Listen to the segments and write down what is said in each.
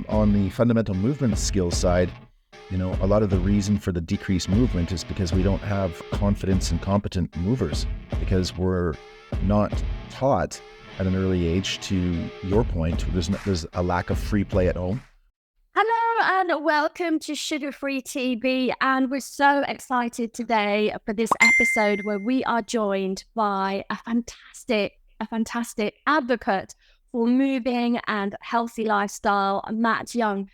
On the fundamental movement skills side, a lot of the reason for the decreased movement is because we don't have confidence and competent movers, because we're not taught at an early age. To your point, there's a lack of free play at home. Hello and welcome to Sugar Free TV, and we're so excited today for this episode where we are joined by a fantastic advocate for moving and healthy lifestyle, Matt Young,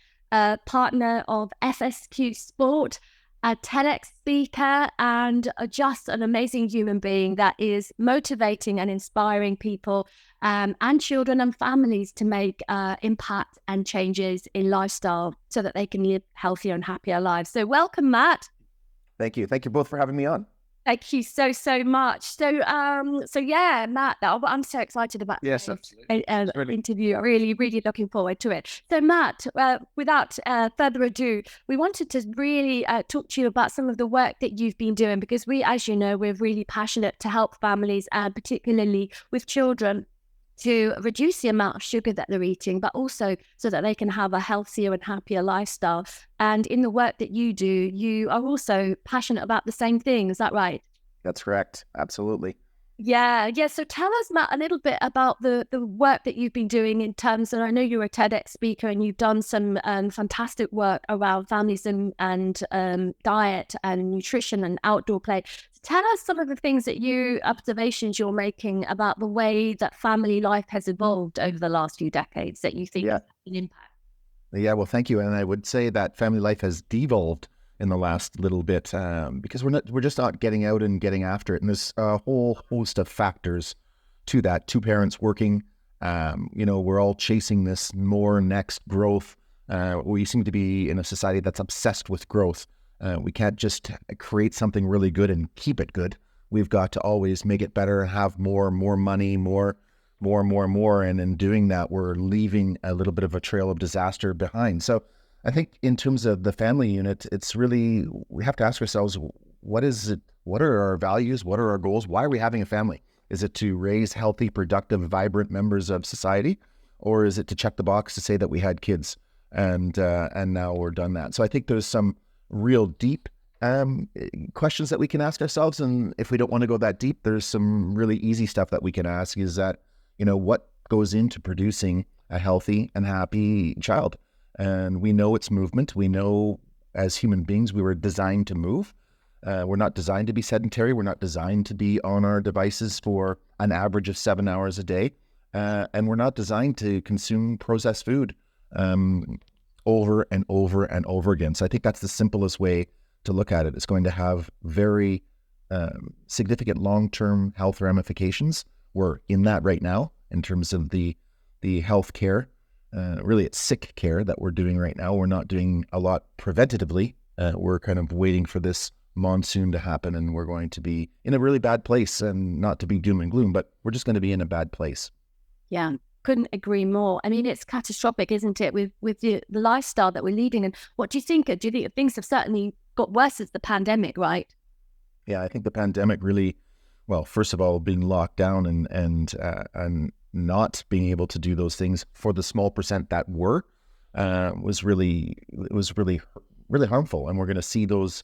partner of FSQ Sport, a TEDx speaker, and just an amazing human being that is motivating and inspiring people and children and families to make impact and changes in lifestyle so that they can live healthier and happier lives. So welcome, Matt. Thank you. Thank you both for having me on. Thank you so much. So yeah, Matt, I'm so excited about this interview. I'm really looking forward to it. So Matt, without further ado, we wanted to really talk to you about some of the work that you've been doing, because we, as you know, we're really passionate to help families, and particularly with children, to reduce the amount of sugar that they're eating, but also so that they can have a healthier and happier lifestyle. And in the work that you do, you are also passionate about the same thing. Is that right? That's correct. Absolutely. Yeah. So tell us, Matt, a little bit about the work that you've been doing in terms of, I know you're a TEDx speaker and you've done some fantastic work around families and diet and nutrition and outdoor play. Tell us some of the observations you're making about the way that family life has evolved over the last few decades that you think has had an impact. Yeah, well, thank you. And I would say that family life has devolved in the last little bit because we're just not getting out and getting after it. And there's a whole host of factors to that. Two parents working, we're all chasing this more next growth. We seem to be in a society that's obsessed with growth. We can't just create something really good and keep it good. We've got to always make it better, have more money, more. And in doing that, we're leaving a little bit of a trail of disaster behind. So I think in terms of the family unit, it's really, we have to ask ourselves, what is it? What are our values? What are our goals? Why are we having a family? Is it to raise healthy, productive, vibrant members of society? Or is it to check the box to say that we had kids and now we're done that? So I think there's some real deep questions that we can ask ourselves. And if we don't want to go that deep, there's some really easy stuff that we can ask, is that, what goes into producing a healthy and happy child? And we know it's movement. We know as human beings, we were designed to move. We're not designed to be sedentary. We're not designed to be on our devices for an average of 7 hours a day. And we're not designed to consume processed food over and over and over again. So I think that's the simplest way to look at it. It's going to have very significant long-term health ramifications. We're in that right now in terms of the health care. Really, it's sick care that we're doing right now. We're not doing a lot preventatively. We're kind of waiting for this monsoon to happen, and we're going to be in a really bad place, and not to be doom and gloom, but we're just going to be in a bad place. Yeah, couldn't agree more. I mean, it's catastrophic, isn't it, with the lifestyle that we're leading? And what do you think? Do you think things have certainly got worse since the pandemic, right? Yeah, I think the pandemic really, well, first of all, being locked down and not being able to do those things for the small percent that were, was really harmful. And we're going to see those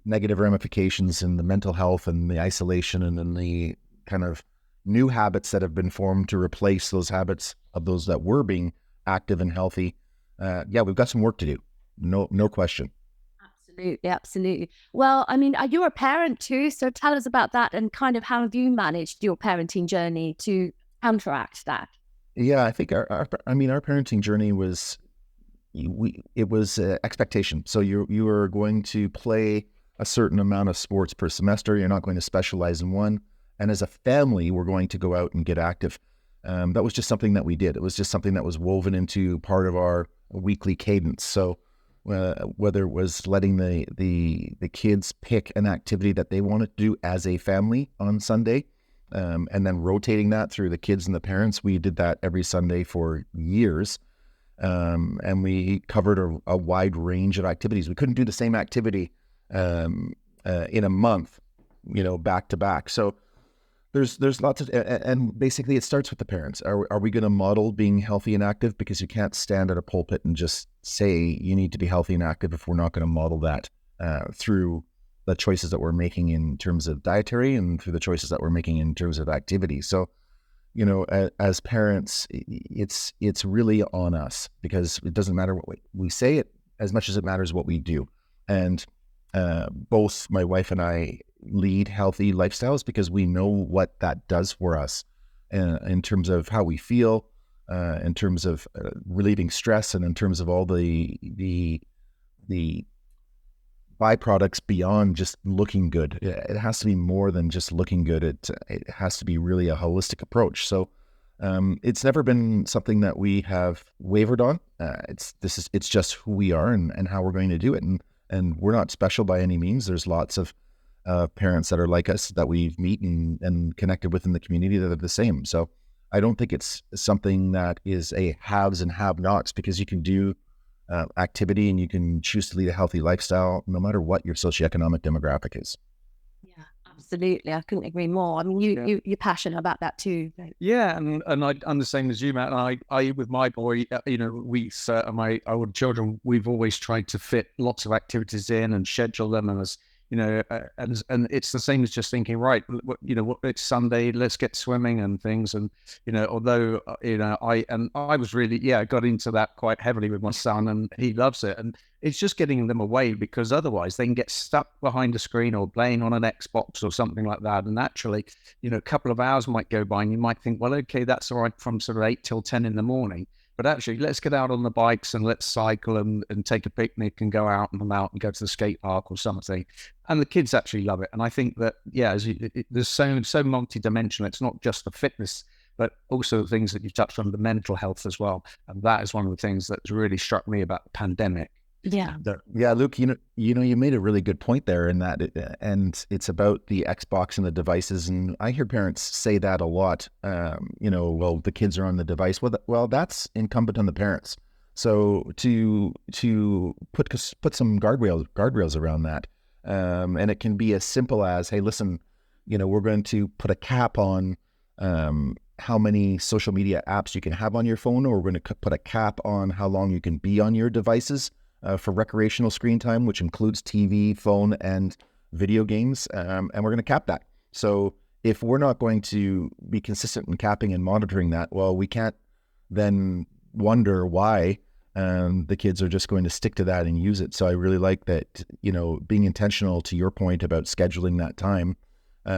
negative ramifications in the mental health and the isolation and in the kind of new habits that have been formed to replace those habits of those that were being active and healthy. We've got some work to do. No question. Absolutely. Well, I mean, you're a parent too, so tell us about that and kind of how have you managed your parenting journey to counteract that? Yeah, I think our parenting journey was, it was expectation. So you are going to play a certain amount of sports per semester. You're not going to specialize in one. And as a family, we're going to go out and get active. That was just something that we did. It was just something that was woven into part of our weekly cadence. So whether it was letting the kids pick an activity that they wanted to do as a family on Sunday, and then rotating that through the kids and the parents. We did that every Sunday for years. And we covered a wide range of activities. We couldn't do the same activity in a month, back to back. So there's lots of, and basically it starts with the parents. Are we going to model being healthy and active? Because you can't stand at a pulpit and just say you need to be healthy and active if we're not going to model that through the choices that we're making in terms of dietary and through the choices that we're making in terms of activity. So, as parents, it's really on us, because it doesn't matter what we say it as much as it matters what we do. And both my wife and I lead healthy lifestyles because we know what that does for us in terms of how we feel, in terms of relieving stress, and in terms of all the byproducts beyond just looking good. It has to be more than just looking good. It has to be really a holistic approach. So it's never been something that we have wavered on. It's just who we are and how we're going to do it. And we're not special by any means. There's lots of parents that are like us that we've met and connected with in the community that are the same. So I don't think it's something that is a haves and have-nots, because you can do activity and you can choose to lead a healthy lifestyle no matter what your socioeconomic demographic is. Yeah, absolutely. I couldn't agree more. I mean, you're passionate about that too. Yeah, and I'm the same as you, Matt. And I with my boy, my older children, we've always tried to fit lots of activities in and schedule them, and and it's the same as just thinking, right, it's Sunday, let's get swimming and things. And although I was really I got into that quite heavily with my son, and he loves it. And it's just getting them away, because otherwise they can get stuck behind a screen or playing on an Xbox or something like that. And actually, a couple of hours might go by and you might think, well, okay, that's all right from sort of 8 till 10 in the morning. But actually, let's get out on the bikes and let's cycle and take a picnic and go out and about and go to the skate park or something. And the kids actually love it. And I think that, there's so multi-dimensional. It's not just the fitness, but also the things that you touched on, the mental health as well. And that is one of the things that's really struck me about the pandemic. Yeah. Yeah, Luke, you made a really good point there in that, and it's about the Xbox and the devices. And I hear parents say that a lot. Well, the kids are on the device. Well, that's incumbent on the parents. So to put some guardrails around that, and it can be as simple as, hey, listen, we're going to put a cap on how many social media apps you can have on your phone, or we're going to put a cap on how long you can be on your devices for recreational screen time, which includes TV, phone, and video games. And we're going to cap that. So if we're not going to be consistent in capping and monitoring that, well, we can't then wonder why the kids are just going to stick to that and use it. So I really like that, being intentional, to your point about scheduling that time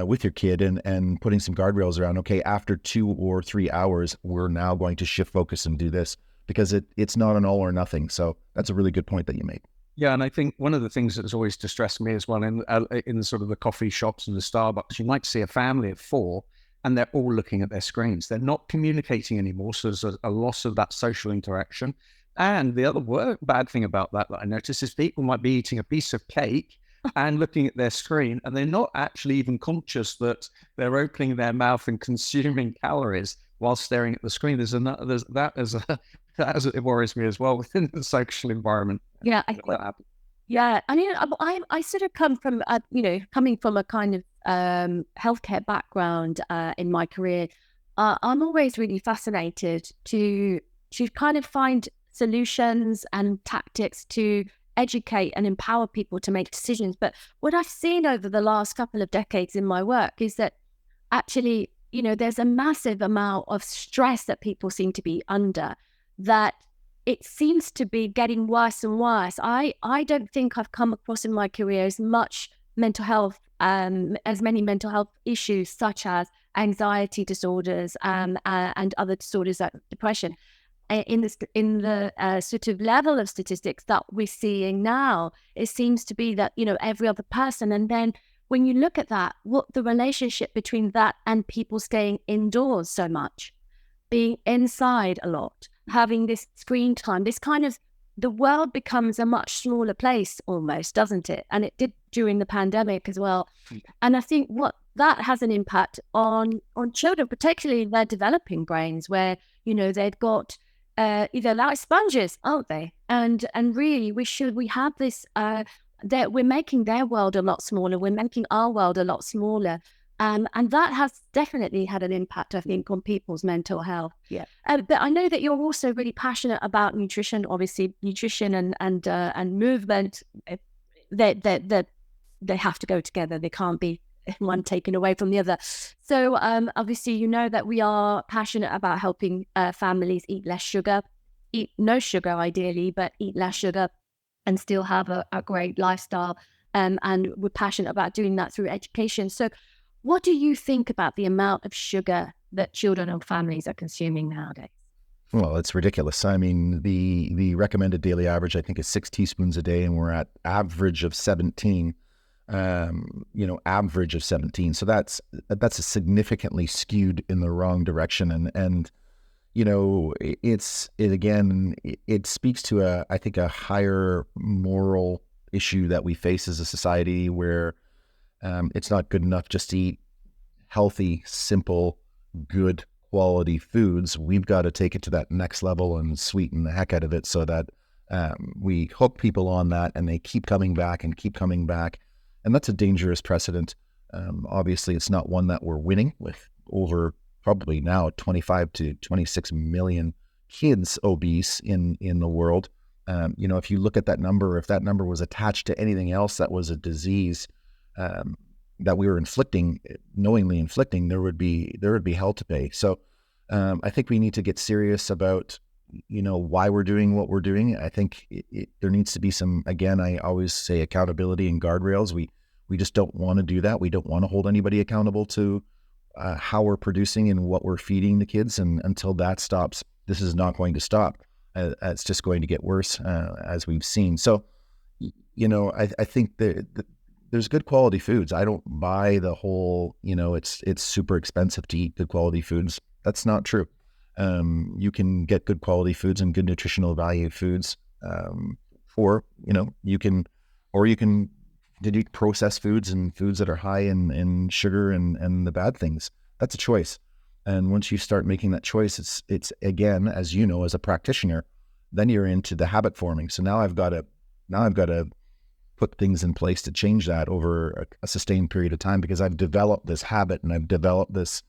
with your kid and putting some guardrails around, okay, after 2 or 3 hours, we're now going to shift focus and do this, because it's not an all or nothing. So that's a really good point that you made. Yeah, and I think one of the things that's always distressed me as well in sort of the coffee shops and the Starbucks, you might see a family of 4 and they're all looking at their screens. They're not communicating anymore, so there's a loss of that social interaction. And the other bad thing about that I notice is people might be eating a piece of cake and looking at their screen, and they're not actually even conscious that they're opening their mouth and consuming calories while staring at the screen. It worries me as well within the social environment. Yeah, yeah. I mean, I sort of come from coming from a kind of healthcare background in my career. I'm always really fascinated to kind of find solutions and tactics to educate and empower people to make decisions. But what I've seen over the last couple of decades in my work is that actually, there's a massive amount of stress that people seem to be under, that it seems to be getting worse and worse. I don't think I've come across in my career as much mental health, as many mental health issues such as anxiety disorders and other disorders like depression. In the sort of level of statistics that we're seeing now, it seems to be that, every other person. And then when you look at that, what the relationship between that and people staying indoors so much, being inside a lot, having this screen time, this kind of, the world becomes a much smaller place almost, doesn't it? And it did during the pandemic as well. And I think what that has an impact on children, particularly in their developing brains, where, they've got either like sponges, aren't they? And really, we have this, that we're making their world a lot smaller. We're making our world a lot smaller. And that has definitely had an impact, I think, on people's mental health. Yeah. But I know that you're also really passionate about nutrition. Obviously, nutrition and movement, they have to go together. They can't be one taken away from the other. So obviously, you know that we are passionate about helping families eat less sugar, eat no sugar ideally, but eat less sugar and still have a great lifestyle. And we're passionate about doing that through education. So what do you think about the amount of sugar that children and families are consuming nowadays? Well, it's ridiculous. I mean, the recommended daily average, I think, is 6 teaspoons a day, and we're at average of 17. Average of 17. So that's a significantly skewed in the wrong direction. And it speaks to I think a higher moral issue that we face as a society, where it's not good enough just to eat healthy, simple, good quality foods. We've got to take it to that next level and sweeten the heck out of it, so that we hook people on that and they keep coming back and keep coming back. And that's a dangerous precedent. Obviously, it's not one that we're winning with, over probably now 25 to 26 million kids obese in the world. If you look at that number, if that number was attached to anything else that was a disease that we were knowingly inflicting, there would be hell to pay. So I think we need to get serious about why we're doing what we're doing. I think there needs to be some, again, I always say, accountability and guardrails. We just don't want to do that. We don't want to hold anybody accountable to how we're producing and what we're feeding the kids. And until that stops, this is not going to stop. It's just going to get worse, as we've seen. So, I think there's good quality foods. I don't buy the whole, it's super expensive to eat good quality foods. That's not true. You can get good quality foods and good nutritional value foods you can eat processed foods and foods that are high in sugar and the bad things. That's a choice. And once you start making that choice, it's again, as you know, as a practitioner, then you're into the habit forming. So now I've got to put things in place to change that over a sustained period of time, because I've developed this habit and I've developed this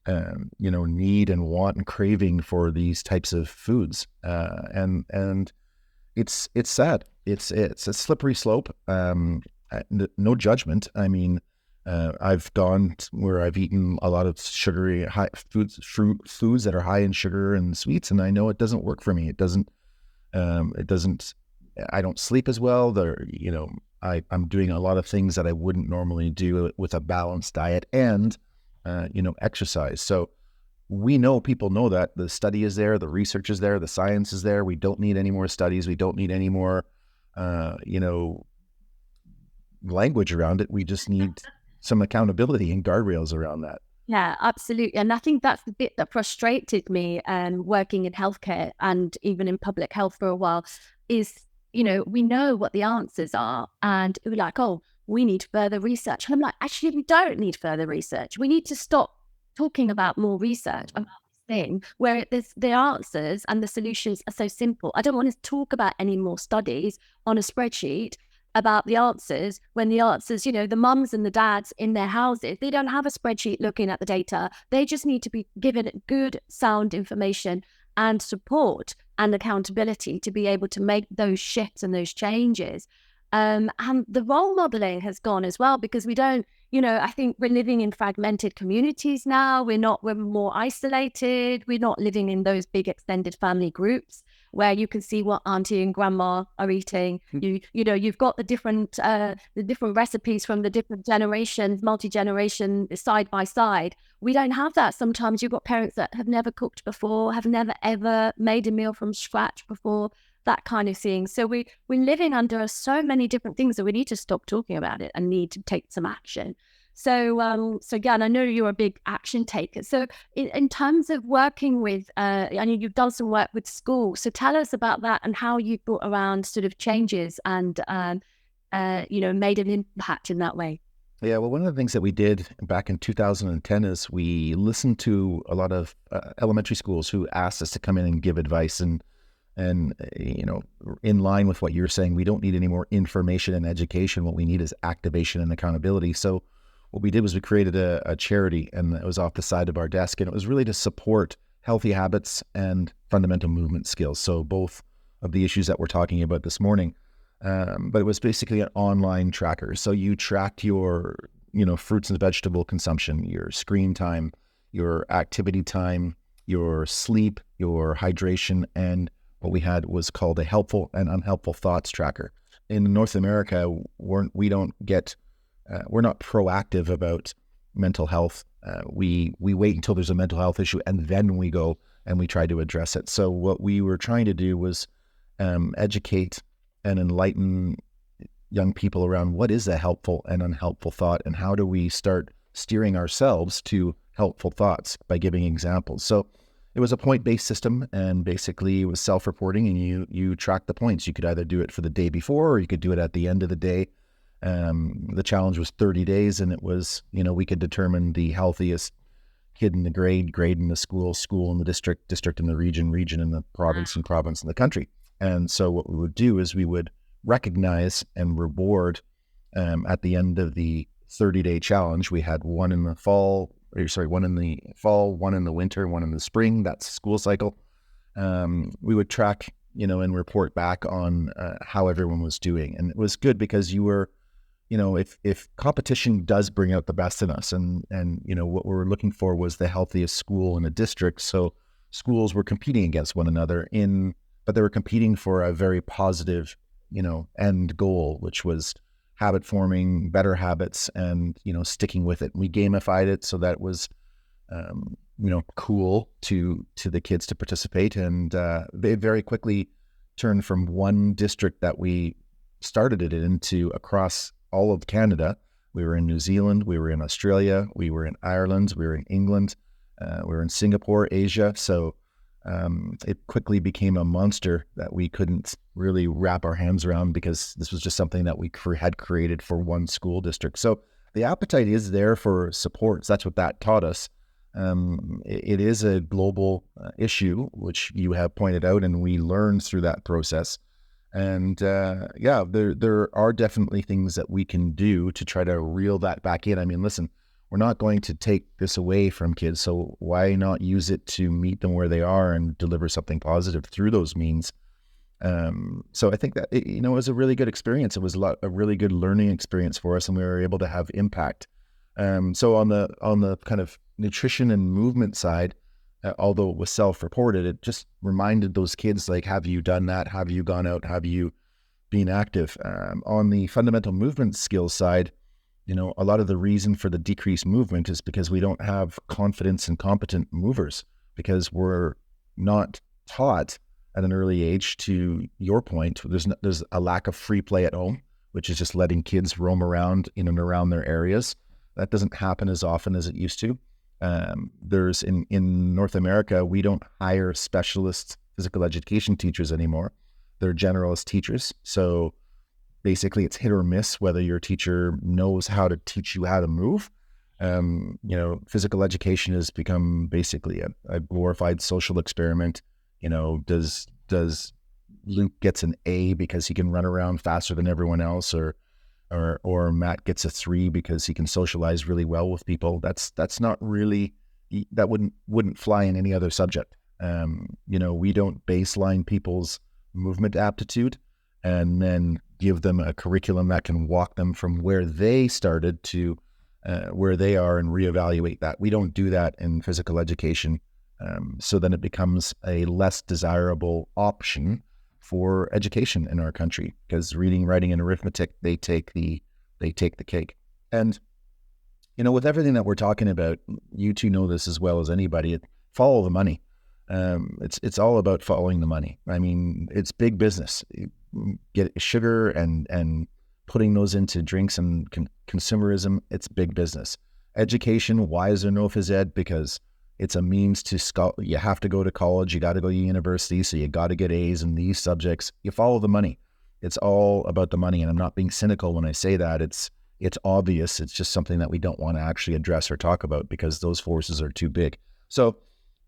need and want and craving for these types of foods. And it's sad. It's a slippery slope. No judgment. I mean, I've gone where I've eaten a lot of sugary high foods that are high in sugar and sweets, and I know it doesn't work for me. It doesn't. I don't sleep as well. I'm doing a lot of things that I wouldn't normally do with a balanced diet and exercise. So people know that the study is there, the research is there, the science is there. We don't need any more studies. We don't need any more, language around it. We just need some accountability and guardrails around that. Yeah, absolutely. And I think that's the bit that frustrated me working in healthcare and even in public health for a while is, we know what the answers are and we're like, oh, we need further research. And I'm like, actually, we don't need further research. We need to stop talking about more research about this thing where the answers and the solutions are so simple. I don't want to talk about any more studies on a spreadsheet about the answers when the answers, the mums and the dads in their houses, they don't have a spreadsheet looking at the data. They just need to be given good, sound information and support and accountability to be able to make those shifts and those changes. And the role modeling has gone as well, because we don't, I think we're living in fragmented communities now. We're more isolated. We're not living in those big extended family groups where you can see what auntie and grandma are eating. You've got the different recipes from the different generations, multi-generation, side by side. We don't have that. Sometimes you've got parents that have never cooked before, have never ever made a meal from scratch before, that kind of thing. So we're living under so many different things that we need to stop talking about it and need to take some action. So again, I know you're a big action taker. So in terms of working with, I know you've done some work with schools. So tell us about that and how you brought around sort of changes and, made an impact in that way. Yeah, well, one of the things that we did back in 2010 is we listened to a lot of elementary schools who asked us to come in and give advice. And in line with what you're saying, we don't need any more information and education. What we need is activation and accountability. So what we did was we created a charity, and it was off the side of our desk, and it was really to support healthy habits and fundamental movement skills. So both of the issues that we're talking about this morning. But it was basically an online tracker. So you tracked your, fruits and vegetable consumption, your screen time, your activity time, your sleep, your hydration, and what we had was called a helpful and unhelpful thoughts tracker. In North America, we're not proactive about mental health. We wait until there's a mental health issue, and then we go and we try to address it. So what we were trying to do was educate and enlighten young people around what is a helpful and unhelpful thought, and how do we start steering ourselves to helpful thoughts by giving examples. So it was a point-based system, and basically it was self-reporting, and you track the points. You could either do it for the day before, or you could do it at the end of the day. The challenge was 30 days, and it was, we could determine the healthiest kid in the grade in the school in the district in the region in the province, and province in the country. And so what we would do is we would recognize and reward at the end of the 30-day challenge. We had one in the fall, one in the winter, one in the spring. That's school cycle. We would track, and report back on how everyone was doing. And it was good because you were, if competition does bring out the best in us, and what we were looking for was the healthiest school in a district. So schools were competing against one another but they were competing for a very positive, end goal, which was habit forming, better habits, and, sticking with it. We gamified it so that it was, cool to the kids to participate. And they very quickly turned from one district that we started it into across all of Canada. We were in New Zealand, we were in Australia, we were in Ireland, we were in England, we were in Singapore, Asia. So it quickly became a monster that we couldn't really wrap our hands around, because this was just something that we had created for one school district. So the appetite is there for supports. That's what that taught us. It is a global issue, which you have pointed out, and we learned through that process. And there are definitely things that we can do to try to reel that back in. I mean, listen, we're not going to take this away from kids, so why not use it to meet them where they are and deliver something positive through those means? So I think that it was a really good experience. It was a really good learning experience for us, and we were able to have impact. So on the kind of nutrition and movement side, although it was self-reported, it just reminded those kids, like, have you done that? Have you gone out? Have you been active? On the fundamental movement skills side, a lot of the reason for the decreased movement is because we don't have confidence and competent movers, because we're not taught at an early age. To your point, there's a lack of free play at home, which is just letting kids roam around in and around their areas. That doesn't happen as often as it used to. There's in North America, we don't hire specialist physical education teachers anymore. They're generalist teachers. So basically it's hit or miss whether your teacher knows how to teach you how to move. Physical education has become basically a glorified social experiment. Does Luke gets an A because he can run around faster than everyone else, or Matt gets a 3 because he can socialize really well with people? That's not really, that wouldn't fly in any other subject. We don't baseline people's movement aptitude and then give them a curriculum that can walk them from where they started to where they are, and reevaluate that. We don't do that in physical education. So then it becomes a less desirable option for education in our country, because reading, writing, and arithmetic, they take the cake. And with everything that we're talking about, you two know this as well as anybody. Follow the money. It's all about following the money. I mean, it's big business. Get sugar and putting those into drinks and consumerism. It's big business. Education. Why is there no phys ed? Because it's a means to you have to go to college, you got to go to university, so you got to get A's in these subjects. You follow the money. It's all about the money, and I'm not being cynical when I say that. It's obvious. It's just something that we don't want to actually address or talk about, because those forces are too big. So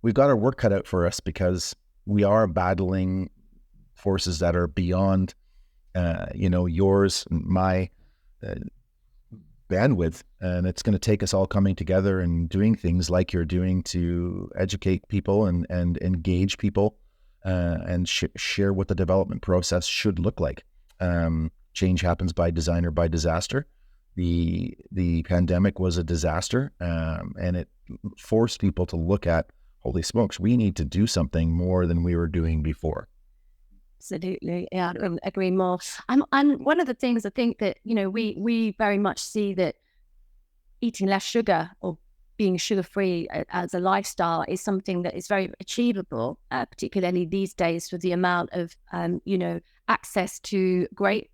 we've got our work cut out for us, because we are battling forces that are beyond, yours, my, bandwidth, and it's going to take us all coming together and doing things like you're doing to educate people and engage people and share what the development process should look like. Change happens by design or by disaster. The pandemic was a disaster, and it forced people to look at, holy smokes, we need to do something more than we were doing before. Absolutely. Yeah, I couldn't agree more. And one of the things I think that, we very much see that eating less sugar or being sugar-free as a lifestyle is something that is very achievable, particularly these days with the amount of, access to great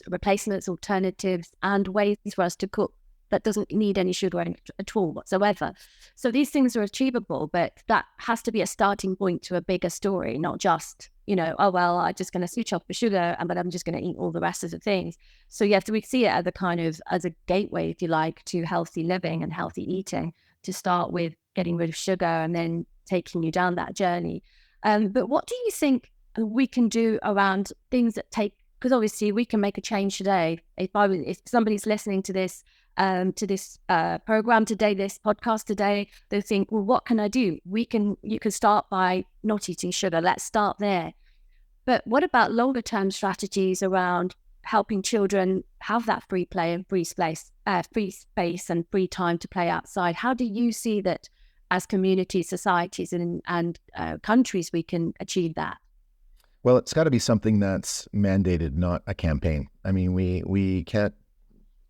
replacements, alternatives, and ways for us to cook that doesn't need any sugar at all whatsoever. So these things are achievable, but that has to be a starting point to a bigger story, not just, oh, well, I'm just going to switch off the sugar, but I'm just going to eat all the rest of the things. So yes, we see it as a gateway, if you like, to healthy living and healthy eating, to start with getting rid of sugar and then taking you down that journey. But what do you think we can do around things that because obviously we can make a change today. If somebody's listening to this program today, this podcast today, they think, well, what can I do? You can start by not eating sugar. Let's start there. But what about longer term strategies around helping children have that free play and free space and free time to play outside? How do you see that as communities, societies, and countries we can achieve that? Well, it's got to be something that's mandated, not a campaign. I mean, we can't.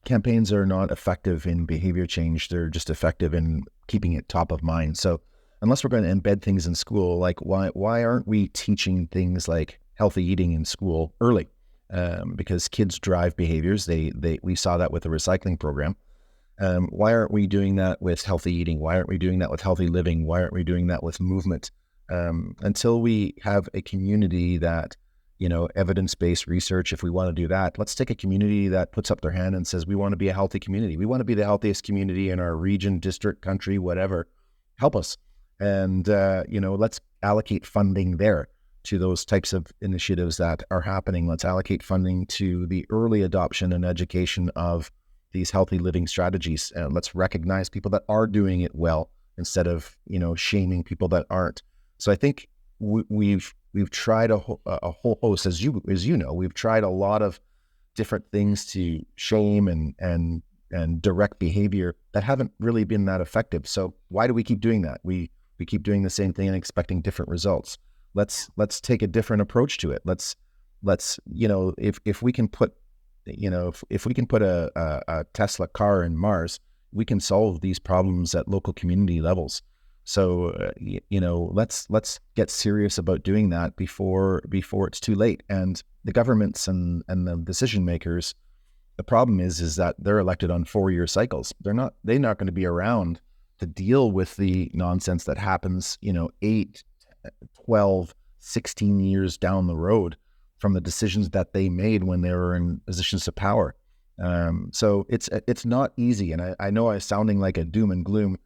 Campaigns are not effective in behavior change. They're just effective in keeping it top of mind. So unless we're going to embed things in school, like why aren't we teaching things like healthy eating in school early? Because kids drive behaviors. We saw that with the recycling program. Why aren't we doing that with healthy eating? Why aren't we doing that with healthy living? Why aren't we doing that with movement? Until we have a community that, evidence-based research, if we want to do that, let's take a community that puts up their hand and says, we want to be a healthy community. We want to be the healthiest community in our region, district, country, whatever. Help us. And, let's allocate funding there to those types of initiatives that are happening. Let's allocate funding to the early adoption and education of these healthy living strategies. Let's recognize people that are doing it well instead of, shaming people that aren't. So I think we've tried a whole host, as you know, we've tried a lot of different things to shame and direct behavior that haven't really been that effective. So why do we keep doing that? We keep doing the same thing and expecting different results. Let's take a different approach to it. Let's if we can put if we can put a Tesla car in Mars, we can solve these problems at local community levels. So, let's get serious about doing that before it's too late. And the governments and the decision makers, the problem is that they're elected on 4-year cycles. They're not going to be around to deal with the nonsense that happens, 8, 12, 16 years down the road from the decisions that they made when they were in positions of power. So it's not easy. And I know I'm sounding like a doom and gloom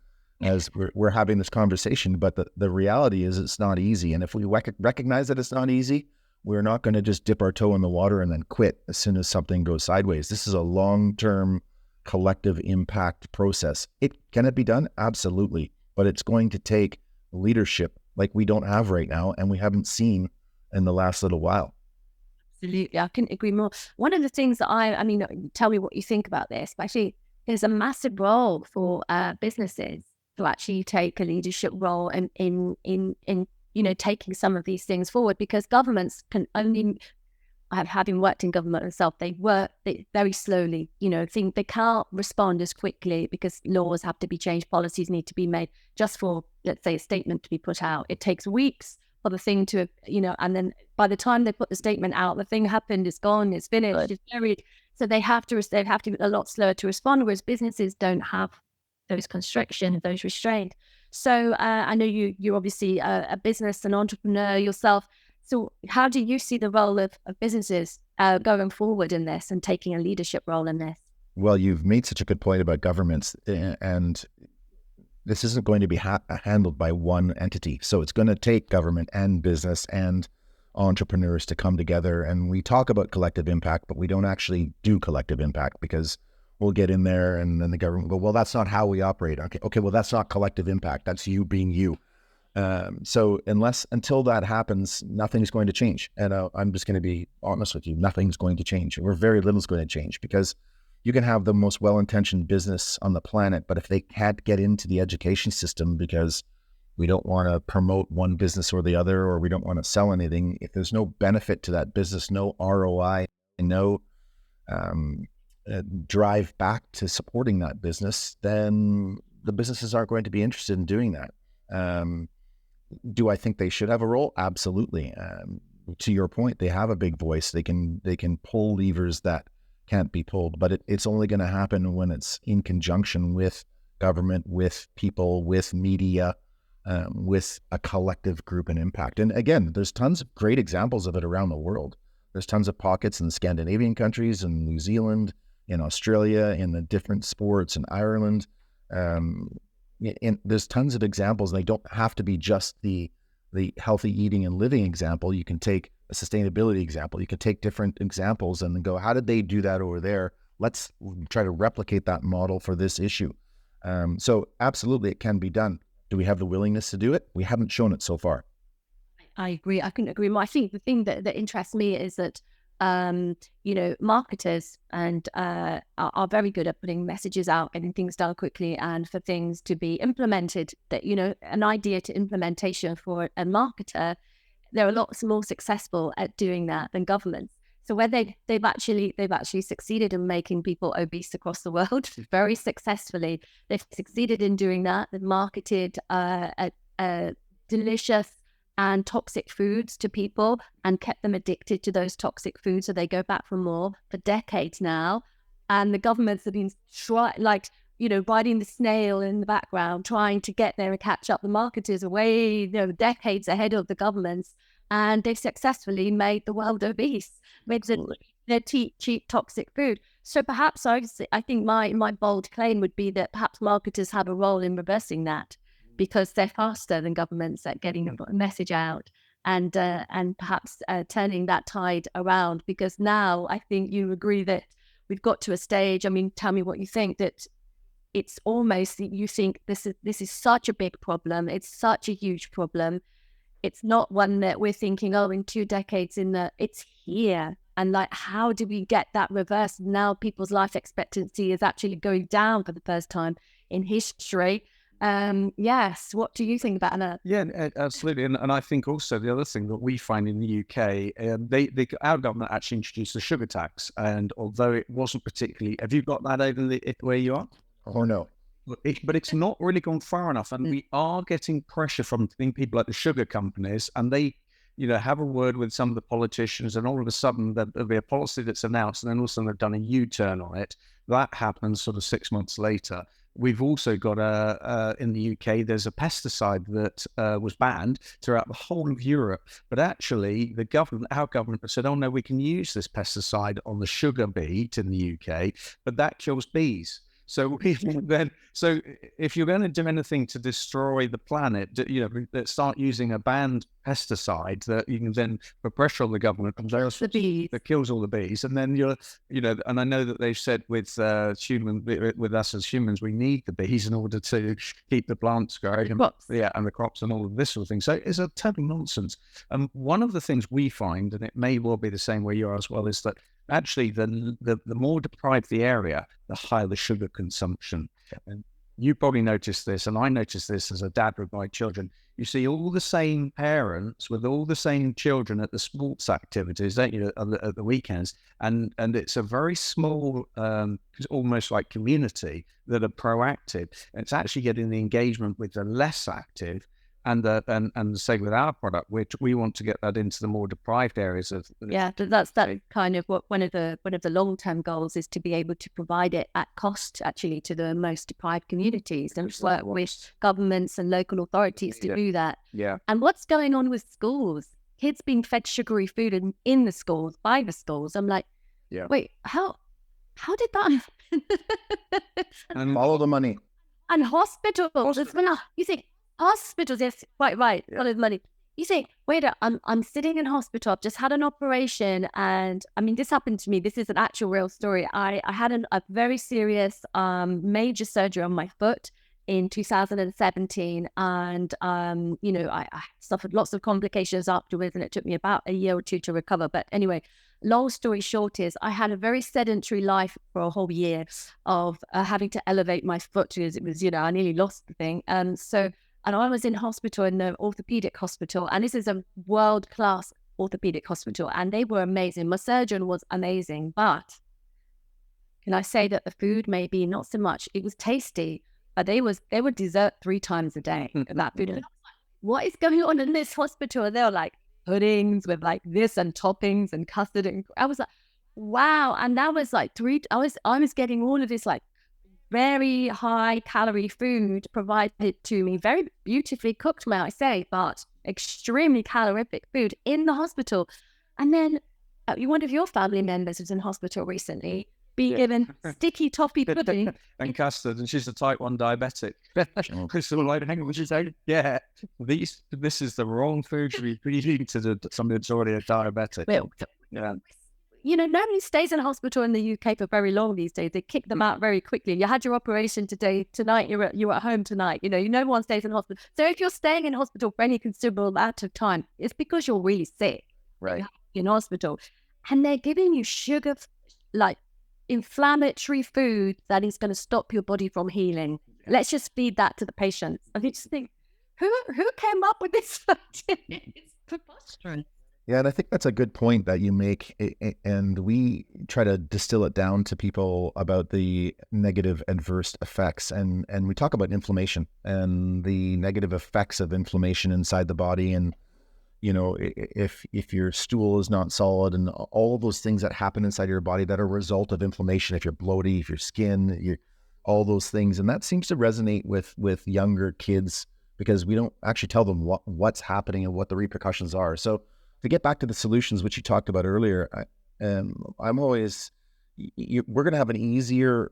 as we're having this conversation, but the reality is it's not easy. And if we recognize that it's not easy, we're not going to just dip our toe in the water and then quit as soon as something goes sideways. This is a long-term collective impact process. Can it be done? Absolutely. But it's going to take leadership like we don't have right now and we haven't seen in the last little while. Absolutely. I couldn't agree more. One of the things that I mean, tell me what you think about this, but actually there's a massive role for businesses to actually take a leadership role in taking some of these things forward, because governments can only, having worked in government myself, they work very slowly, they can't respond as quickly because laws have to be changed, policies need to be made just for, let's say, a statement to be put out. It takes weeks for the thing to, and then by the time they put the statement out, the thing happened, it's gone, it's finished, it's buried. So they have to be a lot slower to respond, whereas businesses don't have those constrictions, those restraints. So I know you're obviously a business, an entrepreneur yourself. So how do you see the role of businesses going forward in this and taking a leadership role in this? Well, you've made such a good point about governments, and this isn't going to be handled by one entity. So it's going to take government and business and entrepreneurs to come together. And we talk about collective impact, but we don't actually do collective impact because will get in there, and then the government will go, well, that's not how we operate. Okay, well, that's not collective impact. That's you being you. So until that happens, nothing's going to change. And I'm just going to be honest with you, nothing's going to change. Or very little is going to change, because you can have the most well-intentioned business on the planet, but if they can't get into the education system because we don't want to promote one business or the other, or we don't want to sell anything, if there's no benefit to that business, no ROI, no drive back to supporting that business, then the businesses aren't going to be interested in doing that. Do I think they should have a role? Absolutely. To your point, they have a big voice. They can pull levers that can't be pulled, but it's only going to happen when it's in conjunction with government, with people, with media, with a collective group and impact. And again, there's tons of great examples of it around the world. There's tons of pockets in the Scandinavian countries, in New Zealand, in Australia, in the different sports, in Ireland. And there's tons of examples, and they don't have to be just the healthy eating and living example. You can take a sustainability example. You can take different examples and then go, how did they do that over there? Let's try to replicate that model for this issue. So absolutely, it can be done. Do we have the willingness to do it? We haven't shown it so far. I agree. I couldn't agree more. I think the thing that interests me is that, marketers and are very good at putting messages out, getting things done quickly, and for things to be implemented, that, an idea to implementation for a marketer, they're a lot more successful at doing that than governments. So where they've actually succeeded in making people obese across the world very successfully. They've succeeded in doing that. They've marketed delicious and toxic foods to people and kept them addicted to those toxic foods, so they go back for more for decades now. And the governments have been riding the snail in the background, trying to get there and catch up. The marketers are way, decades ahead of the governments, and they've successfully made the world obese with their cheap toxic food. So perhaps I think my bold claim would be that perhaps marketers have a role in reversing that, because they're faster than governments at getting a message out and perhaps turning that tide around. Because now I think you agree that we've got to a stage, tell me what you think, that it's almost, you think this is such a big problem, it's such a huge problem. It's not one that we're thinking, in 2 decades it's here. And how do we get that reversed? Now people's life expectancy is actually going down for the first time in history. Yes. What do you think about that? Yeah, absolutely. And I think also the other thing that we find in the UK, our government actually introduced the sugar tax. And although it wasn't particularly, have you got that over where you are? Oh, no. But it's not really gone far enough. And we are getting pressure from people like the sugar companies, and they, have a word with some of the politicians, and all of a sudden there'll be a policy that's announced, and then all of a sudden they've done a U-turn on it. That happens sort of 6 months later. We've also got in the UK, there's a pesticide that was banned throughout the whole of Europe. But actually, our government said, oh no, we can use this pesticide on the sugar beet in the UK, but that kills bees. So if you're going to do anything to destroy the planet, start using a banned pesticide that you can then put pressure on the government that kills all the bees. And then and I know that they've said with us as humans, we need the bees in order to keep the plants growing, and the crops and all of this sort of thing. So it's a total nonsense. And one of the things we find, and it may well be the same where you are as well, is that actually the more deprived the area, the higher the sugar consumption. And you probably noticed this, and I noticed this as a dad with my children. You see all the same parents with all the same children at the sports activities, don't you, at the weekends? And it's a very small, almost like community that are proactive. And it's actually getting the engagement with the less active. And say with our product, which we want to get that into the more deprived areas of. Yeah, that's kind of what one of the long-term goals is, to be able to provide it at cost actually to the most deprived communities, and work with governments and local authorities to do that. Yeah. And what's going on with schools? Kids being fed sugary food in the schools, by the schools. I'm like, wait, how did that happen? And follow the money. And hospitals as well. You think. Hospitals, yes, quite right. Follow the money. you think, wait, I'm sitting in hospital. I've just had an operation, and I mean, this happened to me. This is an actual real story. I had a very serious major surgery on my foot in 2017, and I suffered lots of complications afterwards, and it took me about a year or two to recover. But anyway, long story short is I had a very sedentary life for a whole year of having to elevate my foot because it was, I nearly lost the thing. And I was in hospital, in the orthopedic hospital, and this is a world-class orthopedic hospital, and they were amazing. My surgeon was amazing, but can I say that the food maybe not so much? It was tasty, but they would dessert 3 times a day. That food. And I was like, what is going on in this hospital? And they were like puddings with like this and toppings and custard, and I was like, wow. And that was like I was getting all of this like very high calorie food provided to me, very beautifully cooked, may I say, but extremely calorific food in the hospital. And then one of your family members was in hospital recently, given sticky toffee pudding and custard, and she's a type 1 diabetic. Crystal, like, hang on, what you say? Yeah, this is the wrong food to be eating to somebody that's already a diabetic. Well, yeah. Nobody stays in hospital in the UK for very long these days. They kick them out very quickly. You had your operation today, tonight, you're at home tonight. No one stays in hospital. So if you're staying in hospital for any considerable amount of time, it's because you're really sick, right? In hospital. And they're giving you sugar, like inflammatory food that is going to stop your body from healing. Let's just feed that to the patients. I just think, who came up with this? It's preposterous. Yeah, and I think that's a good point that you make, and we try to distill it down to people about the negative adverse effects, and we talk about inflammation and the negative effects of inflammation inside the body, and if your stool is not solid, and all of those things that happen inside your body that are a result of inflammation, if you're bloated, if your skin, all those things, and that seems to resonate with younger kids because we don't actually tell them what's happening and what the repercussions are. So to get back to the solutions, which you talked about earlier, I'm always, we're going to have an easier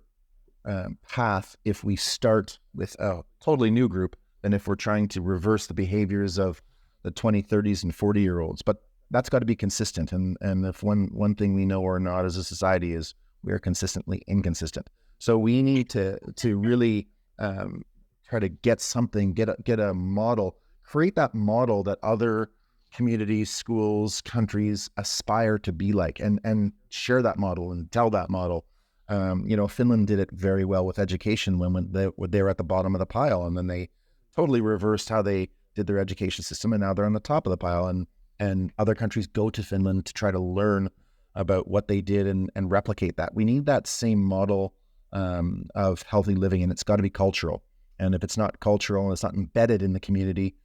path if we start with a totally new group than if we're trying to reverse the behaviors of the 20, 30s, and 40-year-olds. But that's got to be consistent. And if one thing we know or not as a society is we are consistently inconsistent. So we need to really try to get something, get a model, create that model that other communities, schools, countries aspire to be like, and share that model and tell that model. Finland did it very well with education when they were at the bottom of the pile, and then they totally reversed how they did their education system, and now they're on the top of the pile. And other countries go to Finland to try to learn about what they did and replicate that. We need that same model of healthy living, and it's got to be cultural. And if it's not cultural and it's not embedded in the community,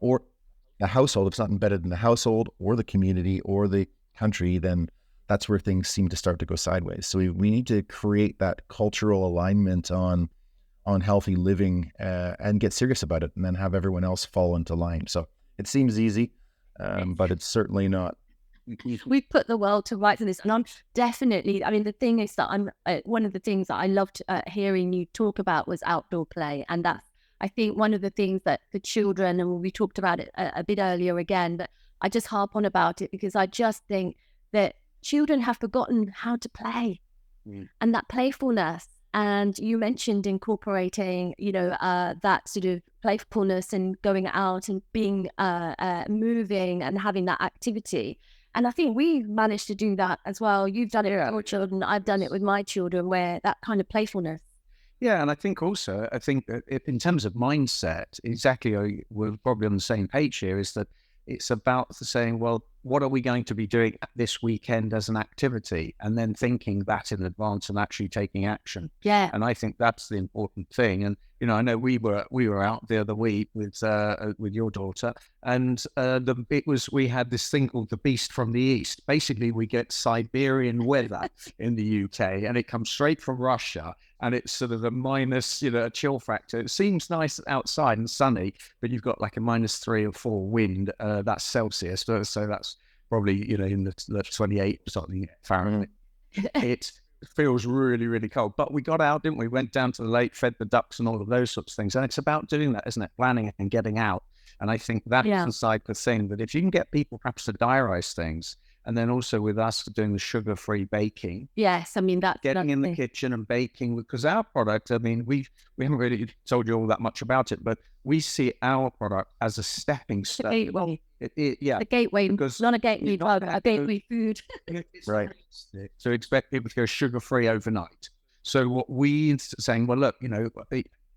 or the household, if it's not embedded in the household or the community or the country, then that's where things seem to start to go sideways. So we need to create that cultural alignment on healthy living and get serious about it, and then have everyone else fall into line. So it seems easy, but it's certainly not. We put the world to rights in this, and I'm definitely, the thing is that one of the things that I loved hearing you talk about was outdoor play, and that's, I think, one of the things that the children, and we talked about it a bit earlier again, but I just harp on about it because I just think that children have forgotten how to play and that playfulness. And you mentioned incorporating, that sort of playfulness and going out and being moving and having that activity. And I think we've managed to do that as well. You've done it with your children. I've done it with my children, where that kind of playfulness. Yeah, and I think that in terms of mindset, exactly, we're probably on the same page here, is that it's about saying, well, what are we going to be doing this weekend as an activity? And then thinking that in advance and actually taking action. Yeah. And I think that's the important thing. And, I know we were out the other week with your daughter, and we had this thing called the Beast from the East. Basically, we get Siberian weather in the UK, and it comes straight from Russia. And it's sort of a minus, chill factor. It seems nice outside and sunny, but you've got like a -3 or 4 wind. That's Celsius, so that's probably in the 28 or something Fahrenheit. It feels really, really cold. But we got out, didn't we? Went down to the lake, fed the ducks, and all of those sorts of things. And it's about doing that, isn't it? Planning and getting out. And I think that's the cycle thing, that if you can get people perhaps to diarize things, and then also with us doing the sugar-free baking. Yes, I mean, that's getting in the kitchen and baking, because our product, I mean, we haven't really told you all that much about it, but we see our product as a stepping stone. The gateway. The gateway, because not a gateway drug, a gateway food. Right. So expect people to go sugar-free overnight. So what we saying, well, look,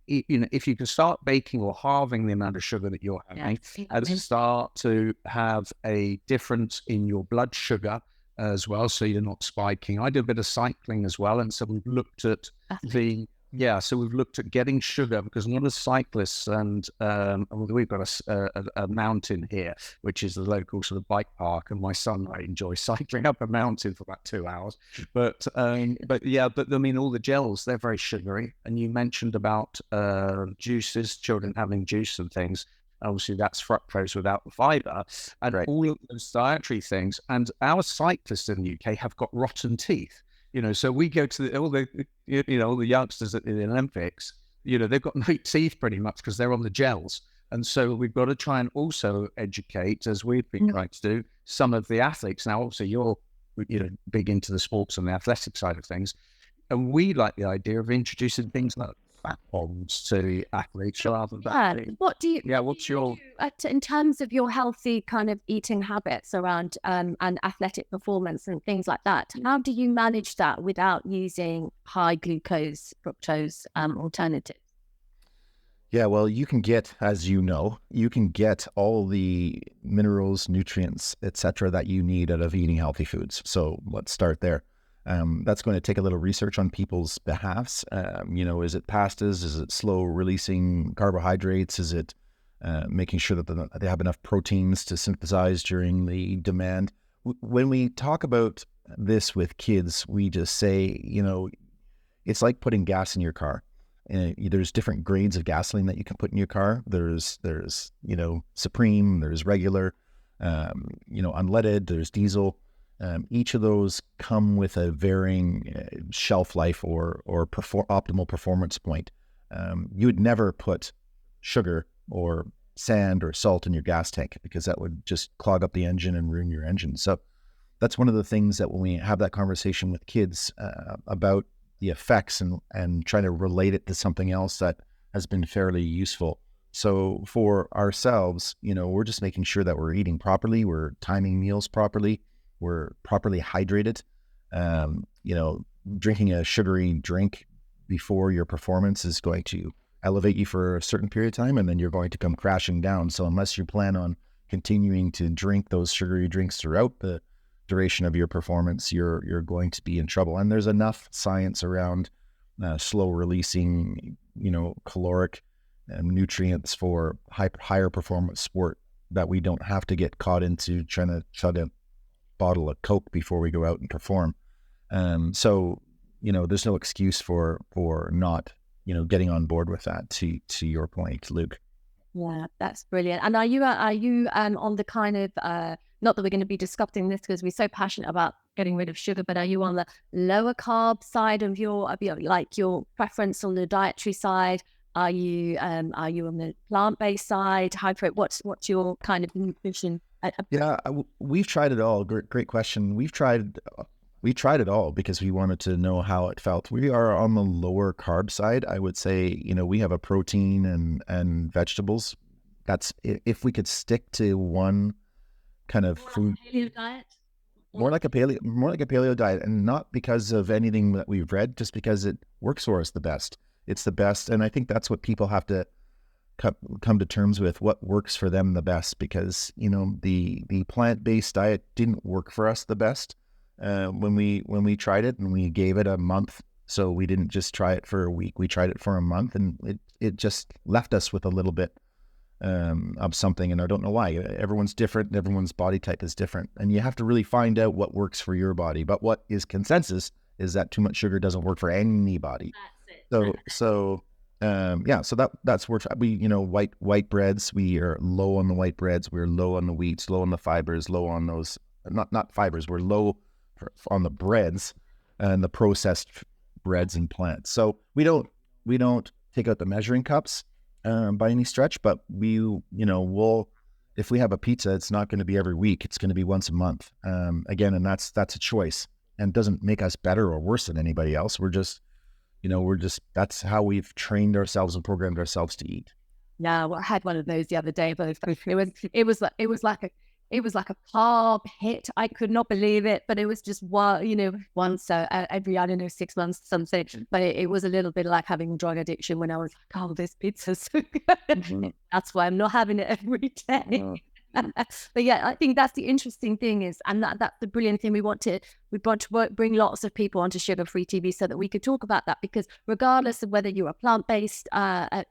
if you can start baking or halving the amount of sugar that you're having, and start to have a difference in your blood sugar as well, so you're not spiking. I do a bit of cycling as well, and so we've looked at getting sugar, because a lot of cyclists, and we've got a mountain here, which is the local sort of bike park, and my son and I enjoy cycling up a mountain for about 2 hours. But I mean, all the gels, they're very sugary. And you mentioned about juices, children having juice and things. Obviously, that's fructose without the fiber, and all of those dietary things. And our cyclists in the UK have got rotten teeth. So we go to all the youngsters at the Olympics. They've got no teeth pretty much because they're on the gels. And so we've got to try and also educate, as we've been trying to do, some of the athletes. Now, obviously, you're big into the sports and the athletic side of things, and we like the idea of introducing things like fat bombs to athletes rather than what do you what's your in terms of your healthy kind of eating habits around and athletic performance and things like that? How do you manage that without using high glucose fructose alternatives? Yeah, well, you can get, as you know, all the minerals, nutrients, etc., that you need out of eating healthy foods. So let's start there. That's going to take a little research on people's behalfs. Is it pastas? Is it slow releasing carbohydrates? Is it making sure that they have enough proteins to synthesize during the demand? When we talk about this with kids, we just say, it's like putting gas in your car. There's different grades of gasoline that you can put in your car. There's Supreme, there's regular, unleaded, there's diesel. Each of those come with a varying shelf life or optimal performance point. You would never put sugar or sand or salt in your gas tank, because that would just clog up the engine and ruin your engine. So that's one of the things that when we have that conversation with kids about the effects and trying to relate it to something else that has been fairly useful. So for ourselves, we're just making sure that we're eating properly, we're timing meals properly, we're properly hydrated. Drinking a sugary drink before your performance is going to elevate you for a certain period of time, and then you're going to come crashing down. So unless you plan on continuing to drink those sugary drinks throughout the duration of your performance, you're going to be in trouble. And there's enough science around slow releasing, caloric nutrients for higher performance sport that we don't have to get caught into trying to shut a bottle of Coke before we go out and perform. So there's no excuse for not getting on board with that. To your point, Luke. Yeah, that's brilliant. And are you on the kind of not that we're going to be discussing this because we're so passionate about getting rid of sugar, but are you on the lower carb side of your preference on the dietary side? Are you on the plant-based side? What's your kind of nutrition? Yeah, we've tried it all. Great question. We tried it all because we wanted to know how it felt. We are on the lower carb side. I would say, we have a protein and vegetables. That's if we could stick to one kind of food. Paleo diet. More like a paleo diet, and not because of anything that we've read, just because it works for us the best. It's the best, and I think that's what people have to come to terms with, what works for them the best, because the plant-based diet didn't work for us the best when we tried it, and we gave it a month. So we didn't just try it for a week, we tried it for a month, and it just left us with a little bit of something, and I don't know why. Everyone's different, everyone's body type is different, and you have to really find out what works for your body. But what is consensus is that too much sugar doesn't work for anybody. That's it. So that's where we, white breads, we are low on the white breads, we're low on the wheats, low on the fibers, low on those, not fibers, we're low on the breads and the processed breads and plants. So we don't take out the measuring cups. by any stretch, but we'll, if we have a pizza, it's not going to be every week. It's going to be once a month. Again, and that's a choice, and doesn't make us better or worse than anybody else. That's how we've trained ourselves and programmed ourselves to eat. Yeah, well, I had one of those the other day, but it was like a carb hit. I could not believe it, but it was just once every, I don't know, 6 months, something. But it was a little bit like having drug addiction when I was like, oh, this pizza's so good. That's why I'm not having it every day. But yeah, I think that's the interesting thing is, and that's the brilliant thing. We want to bring lots of people onto Sugar-Free TV so that we could talk about that, because regardless of whether you're a plant-based, advocate,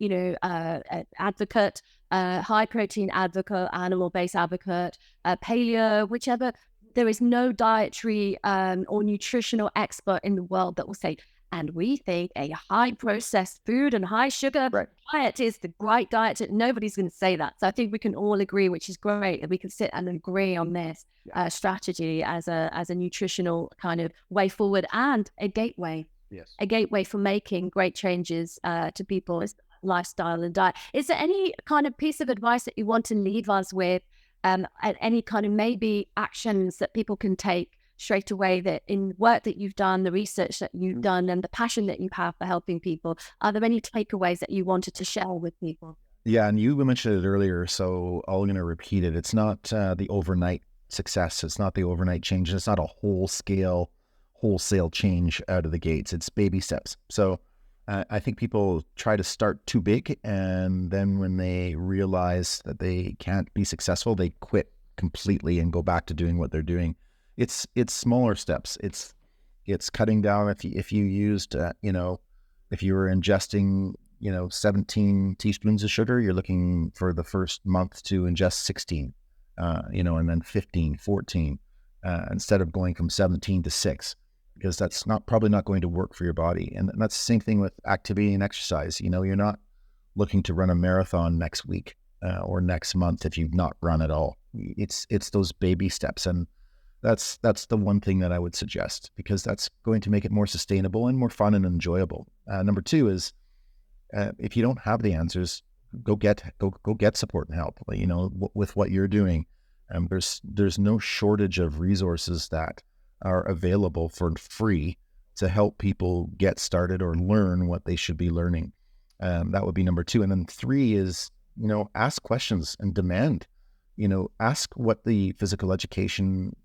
high-protein advocate, animal-based advocate, paleo, whichever, there is no dietary or nutritional expert in the world that will say, and we think a high processed food and high sugar diet is the right diet. Nobody's going to say that. So I think we can all agree, which is great, that we can sit and agree on this strategy as a nutritional kind of way forward, and a gateway. Yes. A gateway for making great changes to people's lifestyle and diet. Is there any kind of piece of advice that you want to leave us with, any kind of maybe actions that people can take straight away, that in work that you've done, the research that you've done, and the passion that you have for helping people? Are there any takeaways that you wanted to share with people? Yeah, and you mentioned it earlier, so I'm going to repeat it. It's not the overnight success. It's not the overnight change. It's not a wholesale change out of the gates. It's baby steps. So I think people try to start too big, and then when they realize that they can't be successful, they quit completely and go back to doing what they're doing. It's smaller steps. It's cutting down. If you used, if you were ingesting, 17 teaspoons of sugar, you're looking for the first month to ingest 16, and then 15, 14, instead of going from 17 to 6, because that's probably not going to work for your body. And that's the same thing with activity and exercise. You're not looking to run a marathon next week or next month if you've not run at all. It's those baby steps, and that's the one thing that I would suggest, because that's going to make it more sustainable and more fun and enjoyable. Number 2 is, if you don't have the answers, go get support and help. With what you're doing, there's no shortage of resources that are available for free to help people get started or learn what they should be learning. That would be number 2. And then 3 is, ask questions and demand. Ask what the physical education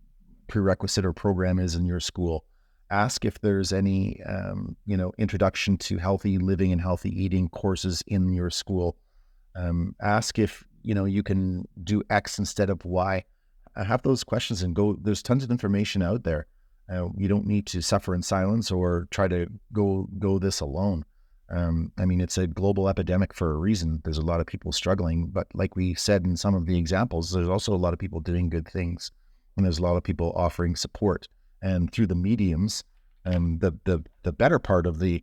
prerequisite or program is in your school. Ask if there's any, introduction to healthy living and healthy eating courses in your school. Ask if, you can do X instead of Y. Have those questions and go. There's tons of information out there. You don't need to suffer in silence or try to go this alone. It's a global epidemic for a reason. There's a lot of people struggling, but like we said in some of the examples, there's also a lot of people doing good things. And there's a lot of people offering support, and through the mediums, the better part of the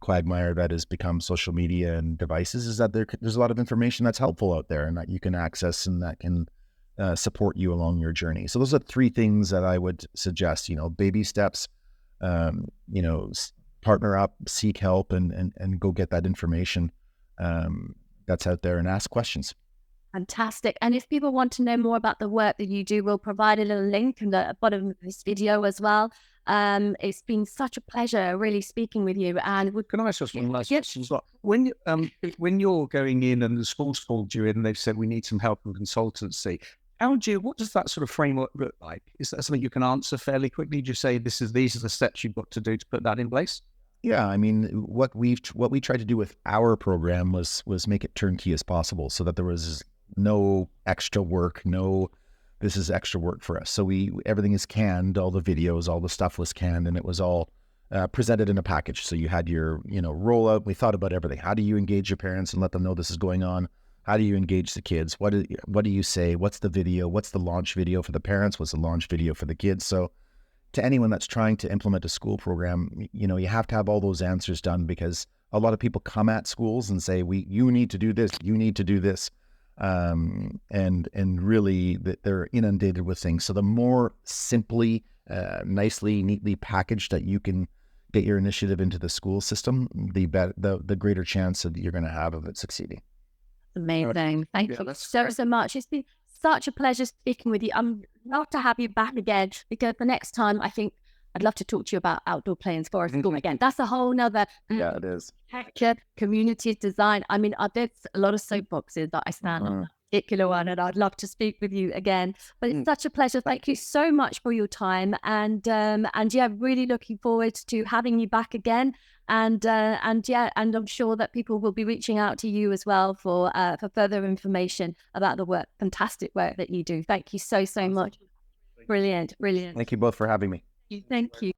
quagmire that has become social media and devices is that there's a lot of information that's helpful out there and that you can access and that can support you along your journey. So those are 3 things that I would suggest. Baby steps, partner up, seek help, and go get that information that's out there, and ask questions. Fantastic. And if people want to know more about the work that you do, we'll provide a little link in the bottom of this video as well. It's been such a pleasure really speaking with you. And can I ask just one last question as well? When you're going in and the school's called you in and they've said we need some help and consultancy, what does that sort of framework look like? Is that something you can answer fairly quickly? Do you say these are the steps you've got to do to put that in place? Yeah, what we tried to do with our program was make it turnkey as possible, so that there was no extra work, this is extra work for us. So everything is canned, all the videos, all the stuff was canned, and it was all presented in a package. So you had your, rollout. We thought about everything. How do you engage your parents and let them know this is going on? How do you engage the kids? What do you say? What's the video? What's the launch video for the parents? What's the launch video for the kids? So to anyone that's trying to implement a school program, you have to have all those answers done, because a lot of people come at schools and say, you need to do this, you need to do this. And really they're inundated with things. So the more simply, nicely, neatly packaged that you can get your initiative into the school system, the greater chance that you're going to have of it succeeding. Amazing. Thank you so much. It's been such a pleasure speaking with you. I'm love to have you back again, because the next time I think I'd love to talk to you about outdoor play in forest school again. That's a whole nother it is. Community design. I mean, there's a lot of soapboxes that I stand on, particular one, and I'd love to speak with you again. But it's such a pleasure. Thank you so much for your time, and yeah, really looking forward to having you back again. And I'm sure that people will be reaching out to you as well for further information about the fantastic work that you do. Thank you so much. Brilliant. Thank you both for having me. Thank you.